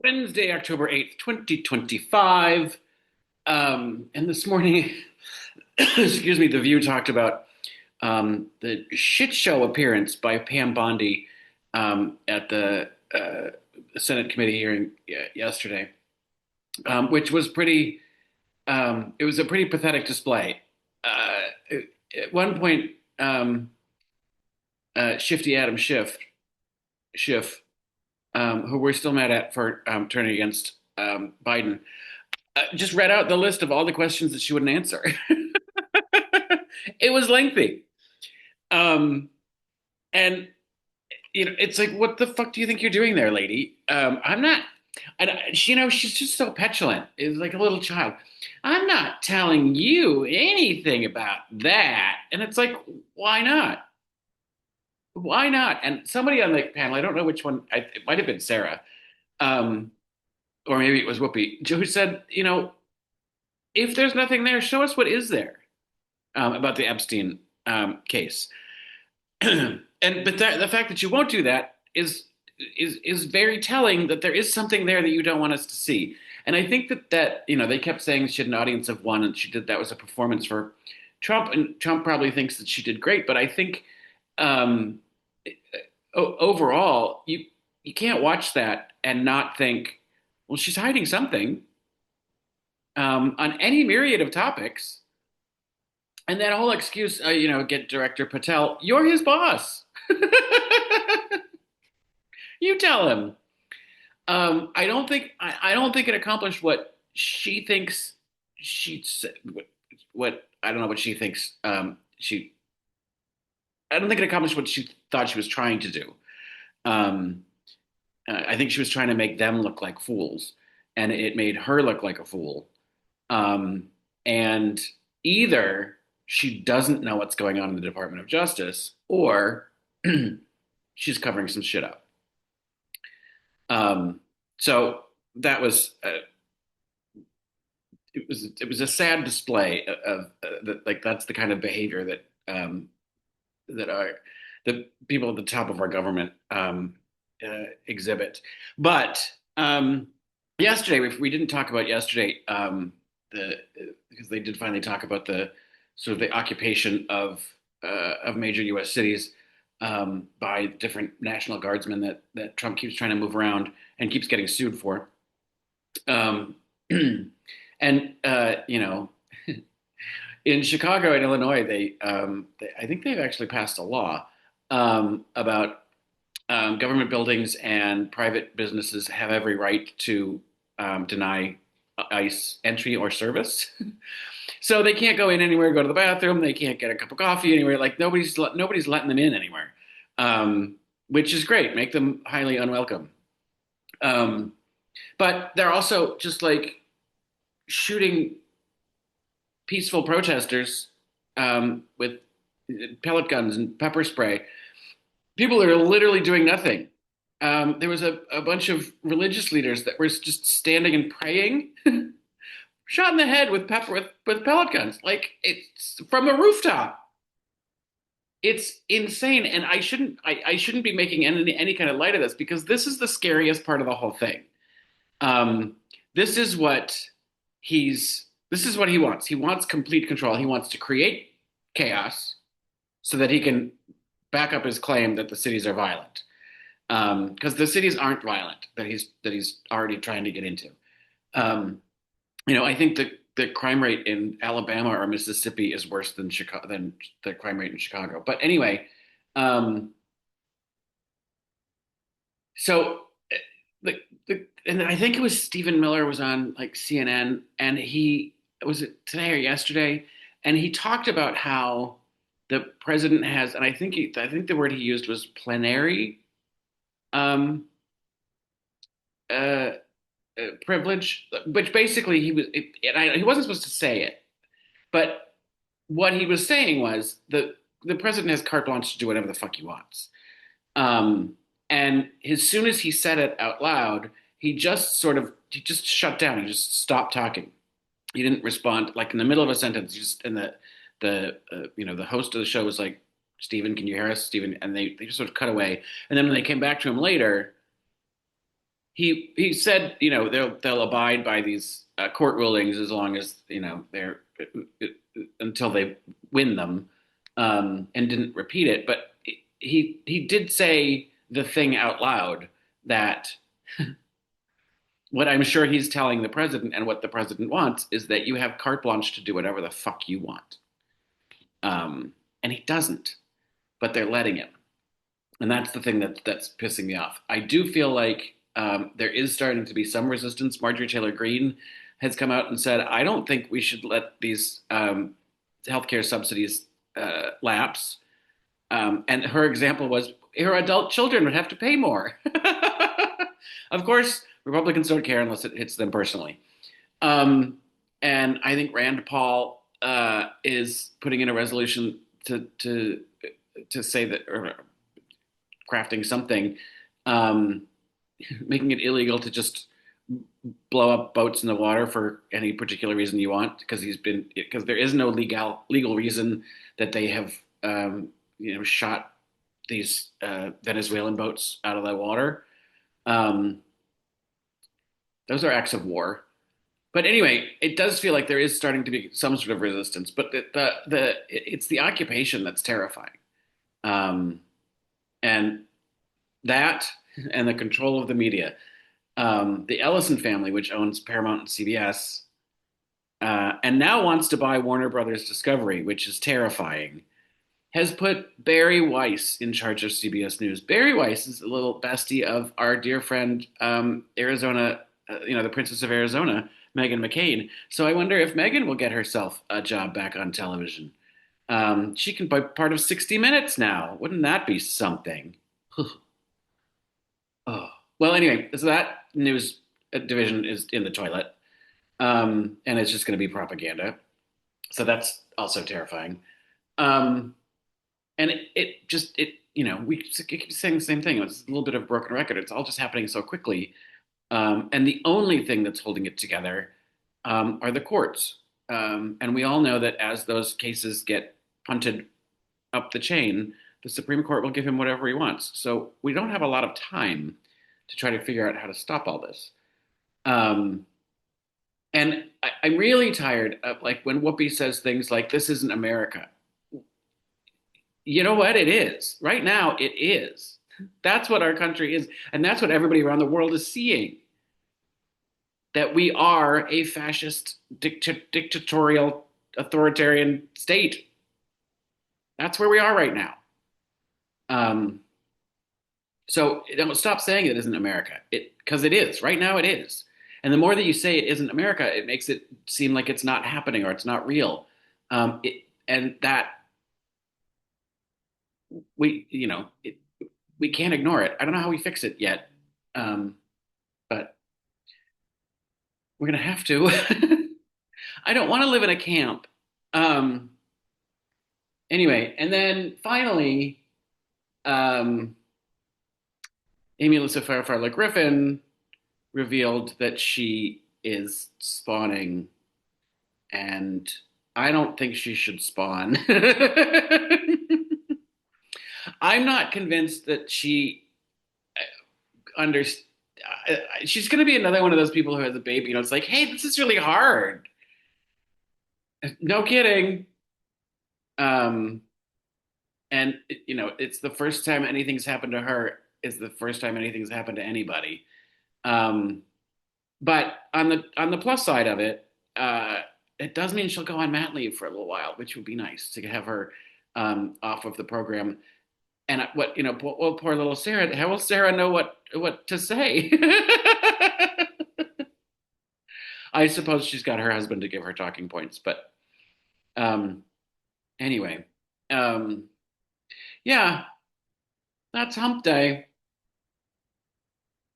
Wednesday, October 8th, 2025. And this morning, excuse me, The View talked about the shit show appearance by Pam Bondi at the Senate committee hearing yesterday, which was it was a pretty pathetic display. At one point, Shifty Adam Schiff, who we're still mad at for turning against Biden, just read out the list of all the questions that she wouldn't answer. It was lengthy. Um, and it's like, what the fuck do you think you're doing there, lady? I'm not. She's just so petulant. It's like a little child. I'm not telling you anything about that. And it's like, why not? Why not? And somebody on the panel, I don't know which one, it might have been Sarah, um, or maybe it was Whoopi, who said, if there's nothing there, show us what is there about the Epstein case. But the fact that you won't do that is very telling that there is something there that you don't want us to see. And I think that they kept saying she had an audience of one, and she did that was a performance for Trump, and Trump probably thinks that she did great. But I think um, overall, you can't watch that and not think, well, she's hiding something on any myriad of topics. And that whole excuse, get Director Patel, you're his boss. You tell him. I don't think it accomplished what she thinks she what I don't know what she thinks she I don't think it accomplished what she thought she was trying to do. Um, I think she was trying to make them look like fools, and it made her look like a fool. Um, and either she doesn't know what's going on in the Department of Justice, or she's covering some shit up. Um, so that was it was a sad display of that, like that's the kind of behavior that are the people at the top of our government exhibit. But yesterday, we didn't talk about yesterday the because they did finally talk about the sort of the occupation of major U.S. cities by different National Guardsmen that Trump keeps trying to move around and keeps getting sued for. Um, and in Chicago and Illinois, I think they've actually passed a law about government buildings and private businesses have every right to deny ICE entry or service. So they can't go in anywhere, go to the bathroom. They can't get a cup of coffee anywhere. Like nobody's letting them in anywhere, which is great. Make them highly unwelcome. Um, but they're also just like shooting peaceful protesters with pellet guns and pepper spray. People are literally doing nothing. There was a bunch of religious leaders that were just standing and praying, shot in the head with with pellet guns, like it's from a rooftop. It's insane, and I shouldn't be making any kind of light of this because this is the scariest part of the whole thing. Um, this is what this is what he wants. He wants complete control. He wants to create chaos so that he can back up his claim that the cities are violent. Because the cities aren't violent that he's already trying to get into. Um, I think the crime rate in Alabama or Mississippi is worse than Chicago than the crime rate in Chicago. But anyway, um, so and I think it was Stephen Miller was on like CNN, and he was it today or yesterday, and he talked about how the president has, and I think the word he used was plenary um, uh, privilege, which basically he wasn't supposed to say it, but what he was saying was the president has carte blanche to do whatever the fuck he wants. Um, and as soon as he said it out loud, he just shut down. He just stopped talking. He didn't respond. Like in the middle of a sentence, he just and the host of the show was like, "Stephen, can you hear us, Stephen?" And they just sort of cut away. And then when they came back to him later, he said, they'll abide by these court rulings as long as they're until they win them, and didn't repeat it. But he did say the thing out loud that what I'm sure he's telling the president and what the president wants is that you have carte blanche to do whatever the fuck you want, and he doesn't, but they're letting him. And that's the thing that's pissing me off. I do feel like there is starting to be some resistance. Marjorie Taylor Greene has come out and said, "I don't think we should let these healthcare subsidies lapse." And her example was her adult children would have to pay more. Of course, Republicans don't care unless it hits them personally. Um, and I think Rand Paul is putting in a resolution to say that, or crafting something, um, making it illegal to just blow up boats in the water for any particular reason you want, because there is no legal reason that they have shot these Venezuelan boats out of the water. Um, those are acts of war. But anyway, it does feel like there is starting to be some sort of resistance, but it's the occupation that's terrifying, um, and that and the control of the media. The Ellison family, which owns Paramount and CBS, and now wants to buy Warner Brothers Discovery, which is terrifying, has put Barry Weiss in charge of CBS News. Barry Weiss is a little bestie of our dear friend, Arizona, the Princess of Arizona, Meghan McCain. So I wonder if Meghan will get herself a job back on television. She can be part of 60 Minutes now. Wouldn't that be something? Oh. Well, anyway, so that news division is in the toilet, and it's just going to be propaganda. So that's also terrifying. Um, and we keep saying the same thing. It's a little bit of a broken record. It's all just happening so quickly. And the only thing that's holding it together are the courts. And we all know that as those cases get punted up the chain, the Supreme Court will give him whatever he wants. So we don't have a lot of time to try to figure out how to stop all this. Um, and I'm really tired of like when Whoopi says things like, "This isn't America." You know what? It is. Right now, it is. That's what our country is. And that's what everybody around the world is seeing, that we are a fascist, dictatorial, authoritarian state. That's where we are right now. Um, so don't stop saying it isn't America. Because it is. Right now, it is. And the more that you say it isn't America, it makes it seem like it's not happening or it's not real. And that we can't ignore it. I don't know how we fix it yet, um, but we're gonna have to. I don't want to live in a camp. Um, anyway, and then finally, um, Amy Alyssa Farfar Griffin revealed that she is spawning, and I don't think she should spawn. I'm not convinced that she under she's going to be another one of those people who has a baby. It's like, hey, this is really hard. No kidding. Um, and it's the first time anything's happened to her. It's the first time anything's happened to anybody. Um, but on the plus side of it, it does mean she'll go on mat leave for a little while, which would be nice to have her off of the program. And poor little Sarah. How will Sarah know what to say? I suppose she's got her husband to give her talking points, but um, anyway, um, yeah, that's Hump Day.